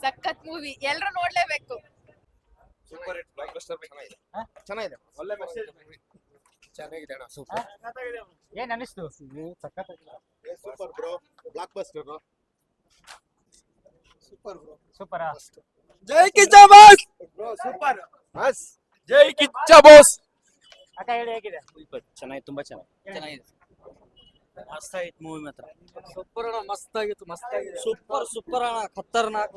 ಸಖತ್ ಮೂವಿ, ಎಲ್ರು ನೋಡ್ಲೇಬೇಕು. ಸೂಪರ್ ಹಿಟ್ ಬ್ಲಾಕ್ ಬಸ್ಟರ್ ಚೆನ್ನಾಗಿದೆ. ಒಳ್ಳೆ ಮೆಸೇಜ್ ಚೆನ್ನಾಗಿದೆ ಅಣ್ಣ. ಸೂಪರ್. ಏನ್ ಅನಿಸ್ತು? ಸಖತ್ super bro, blockbuster super bro. Super. ಜೈ Kichcha boss bro. Super boss. ಜೈ ಕಿಚ್ಚ ಬಾಸ್. ಅಕ್ಕ ಹೇಳಿ, ಹೇಗಿದೆ? ಚೆನ್ನಾಗಿ, ತುಂಬಾ ಚೆನ್ನಾಗಿದೆ. ಮಸ್ತ್ ಆಗಿತ್ತು ಮೂವಿ ಮಾತ್ರ. ಸೂಪರ್ ಅಣ್ಣ, ಮಸ್ತ್ ಆಗಿತ್ತು, ಮಸ್ತ್ ಆಗಿದೆ. ಸೂಪರ್ ಅಣ್ಣ, ಖತರ್ನಾಕ್.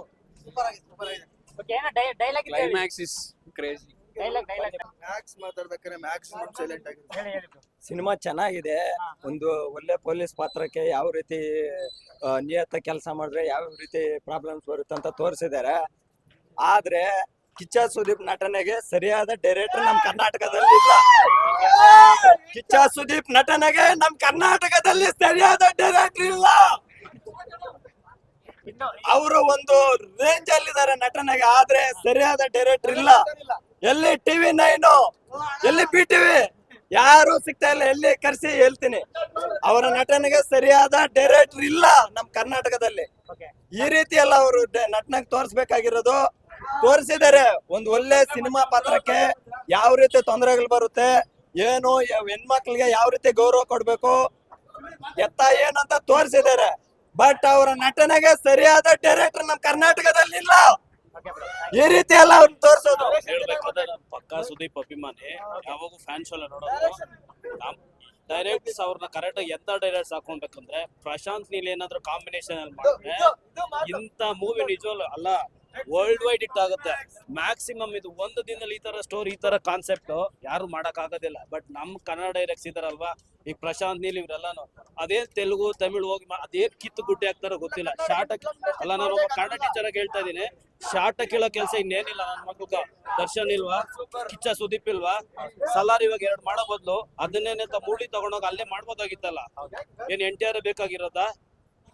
ಓಕೆ, ಏನೋ ಡೈಲಾಗ್ ಇದೆ, climax is crazy. Dialogue Max ಮಾತಾಡ್ಬೇಕಾದ್ರೆ ಮ್ಯಾಕ್ಸಿಮಮ್ ಸೈಲೆಂಟ್ ಆಗಿದೆ. ಹೇಳಿ bro. ಸಿನಿಮಾ ಚೆನ್ನಾಗಿದೆ. ಒಂದು ಒಳ್ಳೆ ಪೊಲೀಸ್ ಪಾತ್ರಕ್ಕೆ ಯಾವ ರೀತಿ ನಿಯತ್ತ ಕೆಲಸ ಮಾಡಿದ್ರೆ ಯಾವ ರೀತಿ ಪ್ರಾಬ್ಲಮ್ಸ್ ಬರುತ್ತೆ ಅಂತ ತೋರಿಸಿದ್ದಾರೆ. ಆದ್ರೆ ಕಿಚ್ಚ ಸುದೀಪ್ ನಟನೆಗೆ ಸರಿಯಾದ ಡೈರೆಕ್ಟರ್ ನಮ್ ಕರ್ನಾಟಕದಲ್ಲಿ ಇಲ್ಲ. ಕಿಚ್ಚ ಸುದೀಪ್ ನಟನೆಗೆ ನಮ್ ಕರ್ನಾಟಕದಲ್ಲಿ ಸರಿಯಾದ ಡೈರೆಕ್ಟರ್ ಇಲ್ಲ. ಇನ್ನು ಅವರು ಒಂದು ರೇಂಜ್ ಅಲ್ಲಿದ್ದಾರೆ ನಟನೆಗೆ, ಆದ್ರೆ ಸರಿಯಾದ ಡೈರೆಕ್ಟರ್ ಇಲ್ಲ. ಎಲ್ಲಿ ಟಿವಿ 9, ಎಲ್ಲಿ BTV, ಯಾರು ಸಿಗ್ತಾ ಇಲ್ಲ. ಎಲ್ಲಿ ಕರ್ಸಿ ಹೇಳ್ತೀನಿ, ಅವರ ನಟನೆಗೆ ಸರಿಯಾದ ಡೈರೆಕ್ಟರ್ ಇಲ್ಲ ನಮ್ ಕರ್ನಾಟಕದಲ್ಲಿ. ಓಕೆ, ಈ ರೀತಿ ಎಲ್ಲ ಅವರು ನಟನಾಗ ತೋರಿಸ್ಬೇಕಾಗಿರೋದು ತೋರಿಸಿದ್ದಾರೆ. ಒಂದು ಒಳ್ಳೆ ಸಿನಿಮಾ ಪಾತ್ರಕ್ಕೆ ಯಾವ ರೀತಿ ತೊಂದರೆಗಳು ಬರುತ್ತೆ, ಏನು ಹೆಣ್ಮಕ್ಳಿಗೆ ಯಾವ ರೀತಿ ಗೌರವ ಕೊಡ್ಬೇಕು, ಎತ್ತ ಏನಂತ ತೋರಿಸಿದ್ದಾರೆ. ಬಟ್ ಅವರ ನಟನೆಗೆ ಸರಿಯಾದ ಡೈರೆಕ್ಟರ್ ನಮ್ ಕರ್ನಾಟಕದಲ್ಲಿ ಇಲ್ಲ. Okay bro. ಈ ರೀತಿ ಎಲ್ಲ ಅವ್ರನ್ನ ತೋರಿಸೋದು. ಹೇಳ್ಬೇಕಾದ್ರೆ ನಾನು ಪಕ್ಕಾ ಸುದೀಪ್ ಅಭಿಮಾನಿ, ಯಾವಾಗೂ ಫ್ಯಾನ್ ಶೋ ಎಲ್ಲ ನೋಡೋದು. ಡೈರೆಕ್ಟ್ಸ್ ಅವ್ರನ್ನ ಕರೆಕ್ಟ್ ಎಂತ ಡೈರೆಕ್ಟ್ಸ್ ಹಾಕೊಳ್ಬೇಕಂದ್ರೆ ಪ್ರಶಾಂತ್ ನೀಲ್ ಏನಾದ್ರು ಕಾಂಬಿನೇಷನ್ ಅಲ್ಲಿ ಮಾಡಿದ್ರೆ ಇಂತ ಮೂವಿ ನಿಜವಲ್ಲ ಅಲ್ಲ, ವರ್ಲ್ಡ್ ವೈಡ್ ಹಿಟ್ ಆಗುತ್ತೆ. ಮ್ಯಾಕ್ಸಿಮಮ್ ಇದು ಒಂದು ದಿನದಲ್ಲಿ ಈ ತರ ಸ್ಟೋರಿ, ಈ ತರ ಕಾನ್ಸೆಪ್ಟ್ ಯಾರು ಮಾಡಕ್ ಆಗೋದಿಲ್ಲ. ಬಟ್ ನಮ್ ಕನ್ನಡ ಡೈರೆಕ್ಟ್ಸ್ ಇದಾರಲ್ವಾ, ಈಗ ಪ್ರಶಾಂತ್ ನೀಲ್ ಇವರೆಲ್ಲಾನು ಅದೇ ತೆಲುಗು ತಮಿಳ್ ಹೋಗಿ ಅದೇನ್ ಕಿತ್ತು ಗುಡ್ಡೆ ಹಾಕ್ತಾರೋ ಗೊತ್ತಿಲ್ಲ. ಶಾರ್ಟ್ ಅಲ್ಲ, ನಾನು ಒಬ್ಬ ಕನ್ನಡ ಟೀಚರ್ ಆಗಿ ಹೇಳ್ತಾ ಇದೀನಿ, ಶಾರ್ಟ್ ಕೀಳೋ ಕೆಲಸ ಇನ್ನೇನಿಲ್ಲ ನನ್ನ ಮಗುಗ. ದರ್ಶನ್ ಇಲ್ವಾ, ಕಿಚ್ಚ ಸುದೀಪ್ ಇಲ್ವಾ, ಸಲಾರ್ ಇವಾಗ 2 ಮಾಡೋ ಬದ್ಲು ಅದನ್ನೇನಂತ ಮೂಡಿ ತಗೊಂಡೋಗಿ ಅಲ್ಲೇ ಮಾಡ್ಬೋದಾಗಿತ್ತಲ್ಲ. ಏನ್ NTR ಬೇಕಾಗಿರೋದಾ,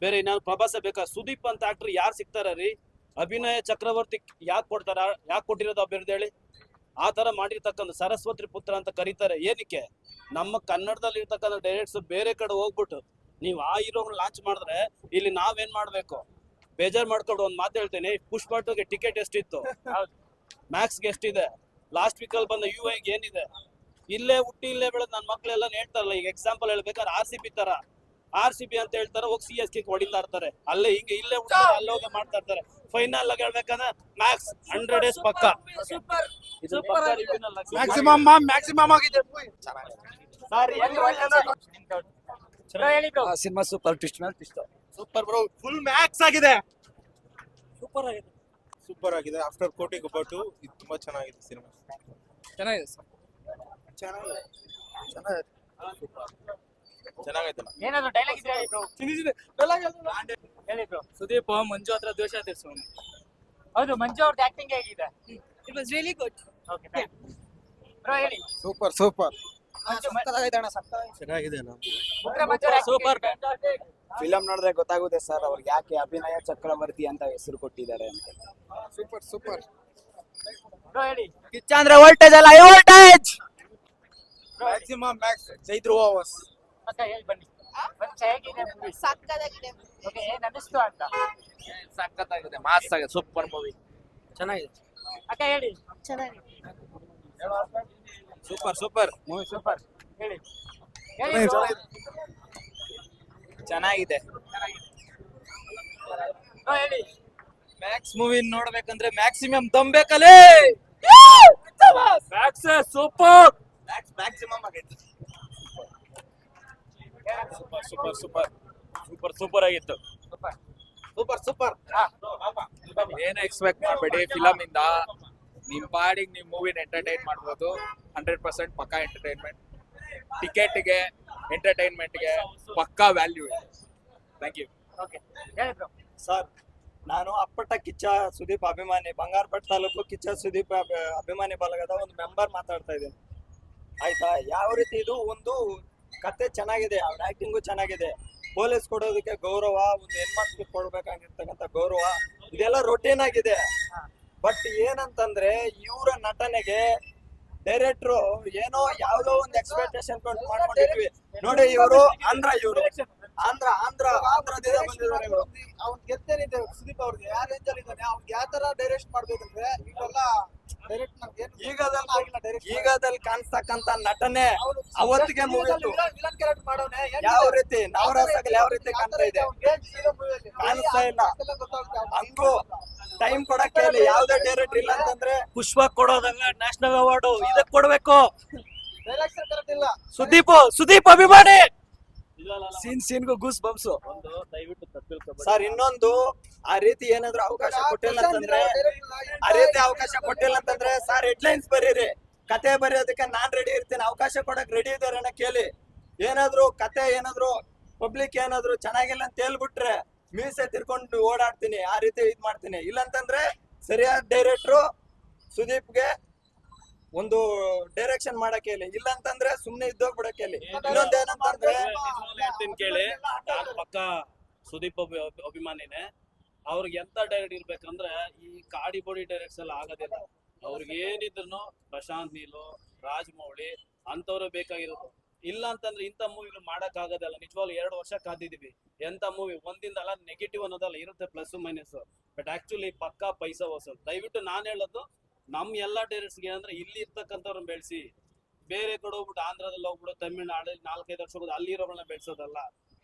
ಬೇರೆ ಇನ್ನಾರು ಪ್ರಭಾಸ ಬೇಕಾ? ಸುದೀಪ್ ಅಂತ ಆಕ್ಟರ್ ಯಾರು ಸಿಗ್ತಾರ ರೀ? ಅಭಿನಯ ಚಕ್ರವರ್ತಿ ಯಾಕೆ ಕೊಡ್ತಾರ? ಯಾಕೆ ಕೊಟ್ಟಿರೋದು ಅಭಿವೃದ್ಧಿ ಹೇಳಿ? ಆ ತರ ಮಾಡಿರ್ತಕ್ಕಂಥ ಸರಸ್ವತಿ ಪುತ್ರ ಅಂತ ಕರೀತಾರೆ. ಏನಕ್ಕೆ? ನಮ್ಮ ಕನ್ನಡದಲ್ಲಿ ಇರ್ತಕ್ಕಂಥ ಡೈರೆಕ್ಟ್ಸ್ ಬೇರೆ ಕಡೆ ಹೋಗ್ಬಿಟ್ಟು ನೀವು ಆ ಹೀರೋಗಳನ್ನ ಲಾಂಚ್ ಮಾಡಿದ್ರೆ ಇಲ್ಲಿ ನಾವೇನ್ ಮಾಡ್ಬೇಕು? ಬೇಜಾರ್ ಮಾಡ್ಕೊಂಡು ಒಂದ್ ಮಾತು ಹೇಳ್ತೇನೆ, ಪುಷ್ಪ 2ಗೆ ಟಿಕೆಟ್ ಎಷ್ಟಿತ್ತು, ಮ್ಯಾಕ್ಸ್ಗೆ ಎಷ್ಟಿದೆ, ಲಾಸ್ಟ್ ವೀಕ್ ಅಲ್ಲಿ ಬಂದ UI ಗೆ ಏನಿದೆ? ಇಲ್ಲೇ ಹುಟ್ಟಿ ಇಲ್ಲೇ ಬೆಳೆದ್ ನನ್ನ ಮಕ್ಳೆಲ್ಲ ಹೇಳ್ತಾರಲ್ಲ. ಈಗ ಎಕ್ಸಾಂಪಲ್ ಹೇಳ್ಬೇಕಾದ್ರೆ RCB ತರ, RCB ಅಂತ ಹೇಳ್ತಾರೆ, ಹೋಗಿ CSK ಹೊಡಿತಾ ಇರ್ತಾರೆ. ಅಲ್ಲೇ ಹಿಂಗೆ ಇಲ್ಲೇ ಅಲ್ಲೇ ಹೋಗಿ ಮಾಡ್ತಾ ಇರ್ತಾರೆ. ಫೈನಲ್ ಆಗಿ ಹೇಳ್ಬೇಕಂದ್ರೆ ಮ್ಯಾಕ್ಸ್ 100 ಡೇಸ್ ಪಕ್ಕ. ಮ್ಯಾಕ್ಸಿಮಮ್ ಆಗಿದೆ. ಸರ್, ಎಲ್ಲಿ ಒಳ್ಳೆದು? Bro, ಹೇಳಿ bro. ಸಿನಿಮಾ ಸೂಪರ್, ಟ್ವಿಸ್ಟ್ ಮೇಲೆ twist. Super bro, full Max ಆಗಿದೆ. ಸೂಪರ್ ಆಗಿದೆ. ಸೂಪರ್ ಆಗಿದೆ. ಆಫ್ಟರ್ ಕೋಟಿ ಗೊಬ್ಬಟ್ಟು ಇದು ತುಂಬಾ ಚೆನ್ನಾಗಿದೆ ಸಿನಿಮಾ. ಚೆನ್ನಾಗಿದೆ ಸರ್. ಚೆನ್ನಾಗಿದೆ. ಚೆನ್ನಾಗೈತೆ. ಏನಾದ್ರು ಡೈಲಾಗ್ ಇದ್ರೆ ಹೇಳಿ bro. ಹೇಳಿ bro. ಸುದೀಪ್ ಮಂಜು ಹತ್ರ ದ್ವೇಷ ತೀರ್ಸೋನು. ಹೌದು, ಮಂಜು ಅವ್ರದ್ದು ಆಕ್ಟಿಂಗ್ ಹೇಗಿದೆ? It was really good. Okay, bro ಹೇಳಿ. ಸೂಪರ್ ಸೂಪರ್ ಚೆನ್ನಾಗಿದೆ. ಸೂಪರ್. ಫಿಲಂ ನೋಡಿದ್ರೆ ಗೊತ್ತಾಗುತ್ತೆ ಸರ್ ಅವ್ರಿಗೆ ಯಾಕೆ ಅಭಿನಯ ಚಕ್ರವರ್ತಿ ಅಂತ ಹೆಸರು ಕೊಟ್ಟಿದ್ದಾರೆ ಅಂತ. Super super. ಬ್ರೋ ಹೇಳಿ. ಕಿಚ್ಚ ಅಂದ್ರೆ ವೋಲ್ಟೇಜ್ ಅಲ್ಲ, high voltage. Maximum Max. Chaitra was. ಅಕ್ಕ ಹೇಳಿ ಬನ್ನಿ. ಹೇಗಿದೆ ಮೂವಿ? ಸಖತ್ತಾಗಿದೆ. ಓಕೆ, ಏನ್ ಅನಿಸ್ತು ಅಂತ? ಸಖತ್ತಾಗಿದೆ, ಮಾಸ್ ಆಗಿದೆ, ಸೂಪರ್ ಮೂವಿ, ಚೆನ್ನಾಗಿದೆ. ಅಕ್ಕ ಹೇಳಿ. ಚೆನ್ನಾಗಿದೆ. Super super. ಸೂಪರ್. ಹೇಳಿ. ಹೇಳಿ bro. ಚೆನ್ನಾಗಿದೆ. ಬ್ರೋ ಹೇಳಿ. ಮ್ಯಾಕ್ಸ್ ಮೂವಿ ನೋಡ್ಬೇಕಂದ್ರೆ ಮ್ಯಾಕ್ಸಿಮಮ್ ತಂಬೇಕಲೇ. Max super. ಮ್ಯಾಕ್ಸಿಮಮ್ ಆಗೈತೆ. Super super super super super ಆಗಿತ್ತು. Super super. ಏನು ಎಕ್ಸ್ಪೆಕ್ಟ್ ಮಾಡಬೇಡಿ ಫಿಲಮ್ ಇಂದ. ನಿಮ್ ಪಾಡಿಗೆ ನೀವು ಮೂವಿನ ಎಂಟರ್ಟೈನ್ ಮಾಡ್ಬೋದು. 100% ಪಕ್ಕಾ ಎಂಟರ್ಟೈನ್ಮೆಂಟ್. ಟಿಕೆಟ್ಗೆ, ಎಂಟರ್ಟೈನ್ಮೆಂಟ್ಗೆ ಪಕ್ಕಾ ವ್ಯಾಲ್ಯೂ ಇದೆ. Thank you. ಓಕೆ, ಹೇಳಿ ಬ್ರೋ. ಸರ್, ನಾನು ಅಪ್ಪಟ ಕಿಚ್ಚ ಸುದೀಪ್ ಅಭಿಮಾನಿ, ಬಂಗಾರಪೇಟೆ ತಾಲೂಕು ಕಿಚ್ಚ ಸುದೀಪ್ ಅಭಿಮಾನಿ ಬಳಗದ ಒಂದು ಮೆಂಬರ್ ಮಾತಾಡ್ತಾ ಇದ್ದೀನಿ. ಆಯ್ತಾ? ಯಾವ ರೀತಿ ಇದು ಒಂದು ಕತೆ ಚೆನ್ನಾಗಿದೆ, ಅವ್ರ ಆಕ್ಟಿಂಗು ಚೆನ್ನಾಗಿದೆ, ಪೊಲೀಸ್ ಕೊಡೋದಕ್ಕೆ ಗೌರವ, ಒಂದು ಹೆಣ್ಮಕ್ಳಿಗೆ ಕೊಡ್ಬೇಕಾಗಿರ್ತಕ್ಕಂಥ ಗೌರವ, ಇದೆಲ್ಲ ರೊಟೀನ್ ಆಗಿದೆ. ಬಟ್ ಏನಂತಂದ್ರೆ ಇವರ ನಟನೆಗೆ ಡೈರೆಕ್ಟ್ರು ಏನೋ ಯಾವ್ದೋ ಒಂದು ಎಕ್ಸ್ಪೆಕ್ಟೇಷನ್ ಮಾಡ್ಕೊಂಡಿದ್ವಿ ನೋಡಿ. ಇವರು ಆಂಧ್ರದಿಂದ ಬಂದಿದ್ದಾರೆ ಇವ್ರು. ಅವ್ನ್ ಗೆದ್ದೇನಿದೆ ಸುದೀಪ್ ಅವ್ರಿಗೆ ಯಾವ ರೇಂಜ್ ಅಲ್ಲಿ ಇದ್ದಾನೆ, ಅವ್ನಿಗೆ ಯಾವ ತರ ಡೈರೆಕ್ಟ್ ಮಾಡ್ಬೇಕಂದ್ರೆ ಈಗೆಲ್ಲ ಡೈರೆಕ್ಟ್ ನಮ್ಗೆ ಈಗದಲ್ಲಿ ಕಾಣಿಸ್ತಕ್ಕಂತ ನಟನೆ ಅವತ್ತಿಗೆ ಮುಗಿತು. ವಿಲನ್ ಕ್ಯಾರೆಕ್ಟರ್ ಮಾಡೋನೆ ಯಾವ ರೀತಿ ನವರಸಗಳು ಯಾವ ರೀತಿ ಕಾಣ್ತಾ ಇದೆ ಕಾಣಿಸ್ತಾ ಇಲ್ಲ. ಹಂಗೂ ಟೈಮ್ ಕೊಡಕ್ಕೆ ಹೇಳಿ, ಯಾವ್ದೇ ಡೈರೆಕ್ಟರ್ ಇಲ್ಲ ಅಂತಂದ್ರೆ ಪುಷ್ಪ ಕೊಡೋದಲ್ಲ, ನ್ಯಾಷನಲ್ ಅವಾರ್ಡ್ ಇದಕ್ ಕೊಡ್ಬೇಕು. ಡೈರೆಕ್ಷನ್ ಕರೆಕ್ಟ್ ಇಲ್ಲ. ಸುದೀಪ್ ಅಭಿಮಾನಿ ಸೀನ್ಗೂ ಗೂಸ್ ಬಂಪ್ಸು. ಒಂದು ದಯವಿಟ್ಟು ತಪ್ಪಿಳ್ಕೊಬೇಡಿ. ಸರ್ ಇನ್ನೊಂದು ಆ ರೀತಿ ಏನಾದ್ರು ಅವಕಾಶ ಕೊಟ್ಟಿಲ್ಲ ಅಂತಂದ್ರೆ ಸರ್ ಹೆಡ್ಲೈನ್ಸ್ ಬರೀರಿ, ಕತೆ ಬರೆಯೋದಕ್ಕೆ ನಾನ್ ರೆಡಿ ಇರ್ತೀನಿ, ಅವಕಾಶ ಕೊಡಕ್ ರೆಡಿ ಇದಾರೆ ಕೇಳಿ. ಏನಾದ್ರು ಕತೆ ಏನಾದ್ರು ಪಬ್ಲಿಕ್ ಏನಾದ್ರು ಚೆನ್ನಾಗಿಲ್ಲ ಅಂತ ಹೇಳ್ಬಿಟ್ರೆ ಮೀಸೆ ತಿರ್ಕೊಂಡು ಓಡಾಡ್ತೀನಿ, ಆ ರೀತಿ ಇದ್ ಮಾಡ್ತೀನಿ. ಇಲ್ಲಂತಂದ್ರೆ ಸರಿಯಾದ ಡೈರೆಕ್ಟ್ರು ಸುದೀಪ್ಗೆ ಒಂದು ಡೈರೆಕ್ಷನ್ ಮಾಡಕ್ ಹೇಳಿ, ಇಲ್ಲ ಅಂತಂದ್ರೆ ಸುಮ್ನೆ ಇದ್ದೋಗ್ಬಿಡಕ್ ಹೇಳಿ. ಇನ್ನೊಂದೇನಂತಂದ್ರೆ ನಿಜವಾಗ್ಲೂ ಹೇಳ್ತೀನಿ ಕೇಳಿ, ನಾನು ಪಕ್ಕ ಸುದೀಪ್ ಅಭಿಮಾನಿನೇ. ಅವ್ರಿಗೆ ಎಂತ ಡೈರೆಕ್ಟ್ ಇರ್ಬೇಕಂದ್ರೆ ಈ ಕಾಡಿ ಬೋಡಿ ಡೈರೆಕ್ಟ್ಸ್ ಎಲ್ಲ ಆಗೋದಿಲ್ಲ. ಅವ್ರಿಗೆ ಏನಿದ್ರು ಪ್ರಶಾಂತ್ ನೀಲು, ರಾಜಮೌಳಿ ಅಂತವ್ರು ಬೇಕಾಗಿರೋದು. ಇಲ್ಲ ಅಂತಂದ್ರೆ ಇಂಥ ಮೂವಿಗಳು ಮಾಡಕ್ ಆಗೋದಲ್ಲ. ನಿಜವಾಗ್ಲೂ 2 ವರ್ಷ ಕಾದಿದೀವಿ. ಎಂತ ಮೂವಿ ಒಂದಿಂದಲ್ಲ, ನೆಗೆಟಿವ್ ಅನ್ನೋದಲ್ಲ, ಇರುತ್ತೆ ಪ್ಲಸ್ ಮೈನಸ್. ಬಟ್ ಆಕ್ಚುಲಿ ಪಕ್ಕಾ ಪೈಸಾ ವಸೂಲ್. ದಯವಿಟ್ಟು ನಾನು ಹೇಳೋದು ನಮ್ ಎಲ್ಲಾ ಡೈರೆಕ್ಟ್ಸ್ಗೆ ಏನಂದ್ರೆ ಇಲ್ಲಿ ಇರ್ತಕ್ಕಂಥವ್ರನ್ನ ಬೆಳೆಸಿ, ಬೇರೆ ಕಡೆ ಹೋಗ್ಬಿಟ್ಟು ಆಂಧ್ರದಲ್ಲಿ ಹೋಗ್ಬಿಟ್ಟು ತಮಿಳ್ನಾಡಲ್ಲಿ 4-5 ವರ್ಷ ಹೋಗೋದು, ಅಲ್ಲಿರೋಗಳನ್ನ ಬೆಳೆಸೋದಲ್ಲ.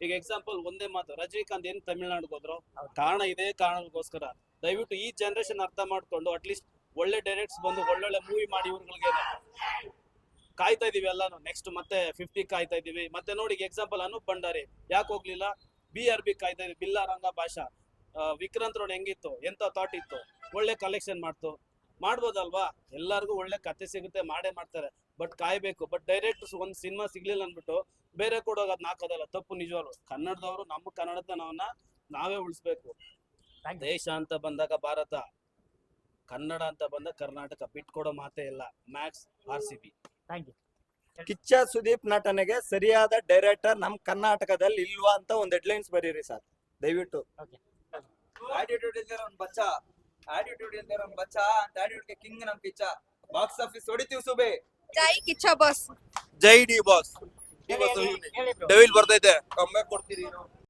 ಈಗ ಎಕ್ಸಾಂಪಲ್ ಒಂದೇ ಮಾತು, ರಜನಿಕಾಂತ್ ಏನ್ ತಮಿಳ್ನಾಡಿಗೆ ಹೋದ್ರು, ಕಾರಣ ಇದೇ ಕಾರಣಕ್ಕೋಸ್ಕರ. ದಯವಿಟ್ಟು ಈ ಜನರೇಷನ್ ಅರ್ಥ ಮಾಡ್ಕೊಂಡು ಅಟ್ಲೀಸ್ಟ್ ಒಳ್ಳೆ ಡೈರೆಕ್ಟ್ಸ್ ಬಂದು ಒಳ್ಳೊಳ್ಳೆ ಮೂವಿ ಮಾಡಿ ಇವ್ರುಗಳಿಗೆ ಕಾಯ್ತಾ ಇದೀವಿ ಎಲ್ಲಾನು. ನೆಕ್ಸ್ಟ್ ಮತ್ತೆ 50 ಕಾಯ್ತಾ ಇದೀವಿ. ಮತ್ತೆ ನೋಡಿ ಎಕ್ಸಾಂಪಲ್ ಅನೂಪ್ ಭಂಡಾರಿ ಯಾಕೆ ಹೋಗ್ಲಿಲ್ಲ, BRB ಕಾಯ್ತಾ ಇದೀವಿ. ಬಿಲ್ಲಾ ರಂಗ ಭಾಷಾ, ವಿಕ್ರಾಂತ್ ರೋಡ್ ಹೆಂಗಿತ್ತು, ಎಂತ ಥಾಟ್ ಇತ್ತು, ಒಳ್ಳೆ ಕಲೆಕ್ಷನ್ ಮಾಡ್ಬೋದಲ್ವಾ. ಎಲ್ಲರಿಗೂ ಒಳ್ಳೆ ಕತೆ ಸಿಗುತ್ತೆ, ಮಾಡೇ ಮಾಡ್ತಾರೆ. ಬಟ್ ಕಾಯ್ಬೇಕು. ಬಟ್ ಡೈರೆಕ್ಟ್ ಒಂದ್ ಸಿನಿಮಾ ಸಿಗ್ಲಿಲ್ಲ ಅನ್ಬಿಟ್ಟು ಬೇರೆ ಕೂಡ ಹೋಗೋದ್ ಹಾಕೋದಲ್ಲ, ತಪ್ಪು. ನಿಜವಾಗ್ಲು ಕನ್ನಡದವರು ನಮ್ಮ ಕನ್ನಡತನವನ್ನ ನಾವೇ ಉಳಿಸ್ಬೇಕು. ದೇಶ ಅಂತ ಬಂದಾಗ ಭಾರತ, ಕನ್ನಡ ಅಂತ ಬಂದಾಗ ಕರ್ನಾಟಕ, ಬಿಟ್ಕೊಡೋ ಮಾತೇ ಇಲ್ಲ. Max RCB. ಕಿಚ್ಚ ಸುದೀಪ್ ನಟನೆಗೆ ಸರಿಯಾದ ಡೈರೆಕ್ಟರ್ ನಮ್ ಕರ್ನಾಟಕದಲ್ಲಿ ಇಲ್ವಾ ಅಂತ ಒಂದ್ ಹೆಡ್ಲೈನ್ಸ್ ಬರೀರಿ ಸರ್ ದಯವಿಟ್ಟು. ಆಟಿಟ್ಯೂಡ್ ಇಲ್ದಿರ ಒಂದ್ ಬಚ್ಚ, ಆಟಿಟ್ಯೂಡ್ ಇಲ್ದಿರ ಒಂದ್ ಬಚ್ಚ ಅಂತ ಆಟಿಟ್ಯೂಡ್ ಗೆ ಕಿಂಗ್ ನಮ್ ಕಿಚ್ಚ. ಬಾಕ್ಸ್ ಆಫೀಸ್ ಹೊಡಿತೀವಿ ಸುಬೆ. ಜೈ ಕಿಚ್ಚ ಬಾಸ್. ಜೈ ಡಿ ಬಾಸ್. ಡೆವಿಲ್ ಬರ್ತೈತೆ, ಕಮ್ಮಿ ಕೊಡ್ತೀರಿ.